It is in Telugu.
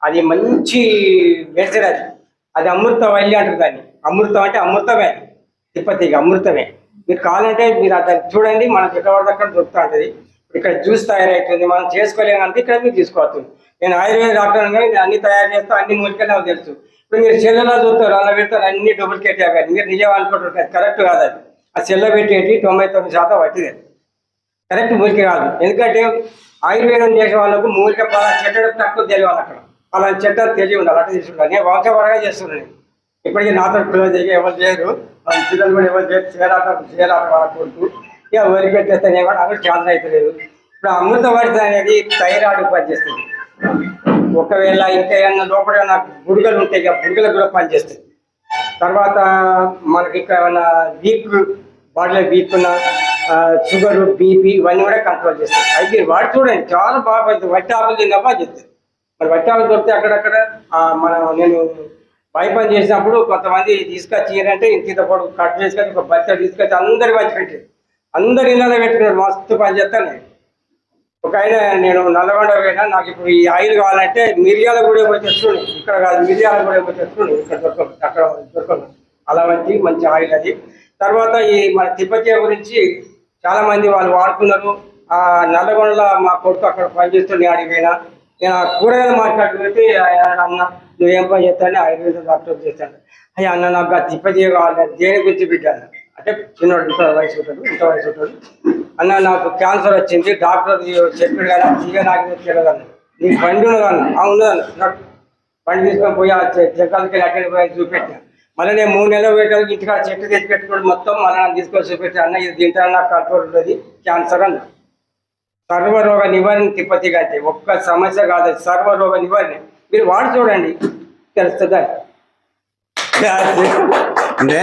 అది మంచి మెడిసిన్ అది. అది అమృతవల్లి అంటారు దాన్ని. అమృతం అంటే అమృతమే. తిప్పతిగా అమృతమే. మీరు కావాలంటే మీరు దాన్ని చూడండి, మనకు ఎక్కడ పడితే అక్కడ దొరుకుతూ ఉంటుంది. ఇక్కడ జ్యూస్ తయారవుతుంది, మనం చేసుకోలేమంటే ఇక్కడ మీరు తీసుకోవచ్చు. నేను ఆయుర్వేద డాక్టర్ కానీ నేను అన్ని తయారు చేస్తా, అన్ని మూలికలు నాకు తెలుసు. ఇప్పుడు మీరు సెల్లలో చూస్తారు, అలా పెడతారు, అన్ని డూప్లికేట్ అవ్వాలి. మీరు నిజం అనుకుంటారు, కరెక్ట్ కాదు అది. ఆ సెల్ల పెట్టేటి 99% వట్టిదే, కరెక్ట్ మూలిక కాదు. ఎందుకంటే ఆయుర్వేదం చేసే వాళ్ళకు మూలిక చెట్టు తక్కువ తెలియాలి. అక్కడ అలా చెట్టు తెలియ ఉండాలి, అట్లా తీసుకుంటాను. నేను వంశపరంగా చేస్తున్నాను. ఇప్పటికీ నాతో పిల్లలు దగ్గర ఎవరు చేయరు, పిల్లలు కూడా ఎవరు చేయరు. చేరాట వాళ్ళ కొడుకు ఇక వరి పెట్టేస్తానే కూడా అక్కడ ఛాన్స్ అవుతలేదు. ఇప్పుడు అమృతవర్తి అనేది థైరాయిడ్ పనిచేస్తుంది. ఒకవేళ ఇంకా ఏమన్నా లోపల నాకు బుడగలు ఉంటాయి, ఇక బుడగలకు కూడా పనిచేస్తాయి. తర్వాత మనకి ఇంకా ఏమన్నా వీక్ బాడీలో వీక్ ఉన్న షుగర్, బీపీ ఇవన్నీ కూడా కంట్రోల్ చేస్తాయి. అయితే మీరు వాటి చూడండి, చాలా బాగా పడుతుంది. వట్టి ఆకులు తిన్నప్ప చెప్తాయి. మరి వట్టి ఆకులు దొరికితే అక్కడక్కడ నేను పని చేసినప్పుడు కొంతమంది తీసుకొచ్చి అంటే ఇంత పొడుగు కట్ చేసుకొని ఒక బచ్చ తీసుకొచ్చి అందరికి వచ్చి పెట్టారు. అందరు ఇళ్ళలో పెట్టుకున్నారు, మస్తు పని చేస్తాను. ఒక ఆయన నేను నల్లగొండ పోయినా, నాకు ఇప్పుడు ఈ ఆయిల్ కావాలంటే మిరియాల కూడా పోయి తెచ్చుకోండి, ఇక్కడ కాదు మిరియాల కూడా పోయి తెచ్చుకోండి, ఇక్కడ దొరకదు, అక్కడ దొరకదు. అలా మంచి ఆయిల్ అది. తర్వాత ఈ మన తిప్పతియ గురించి చాలా మంది వాళ్ళు వాడుతున్నారు. ఆ నల్లగొండలో మా కొడుకు అక్కడ పనిచేస్తుంది, అడిగిపోయినా నేను ఆ కూరగాయల మార్కెట్ పెట్టి ఆయన అన్న నువ్వేం పని చేస్తాను, ఆయుర్వేద డాక్టర్ చేస్తాను. అయ్యా అన్న నాకు తిప్పతియ కావాలి, దేని గురించి పెట్టాను అంటే చిన్నోడు ఇంత వయసు ఉంటాడు అన్న, నాకు క్యాన్సర్ వచ్చింది, డాక్టర్ చెప్పాడు కదా, ఇక నాకు తెలియదన్న, నీకు బండి ఉన్నదన్న. ఉన్నదన్న, బండి తీసుకొని పోయి ఆ చెక్కలకి అక్కడికి పోయి చూపెట్టా. మళ్ళీ నేను 3 నెలలు పెట్టాలి, ఇంటికాడ చెట్టు తెచ్చి పెట్టుకోవడం మొత్తం మళ్ళీ తీసుకొని చూపెట్టా. అన్న ఇది తింటాను, నాకు కంట్రోల్ ఉంటుంది, క్యాన్సర్ అన్న. సర్వరోగ నివారణ తిప్పతి అంటే ఒక్క సమస్య కాదు, సర్వరోగ నివారణ. మీరు వాడు చూడండి, తెలుస్తుంది. అంటే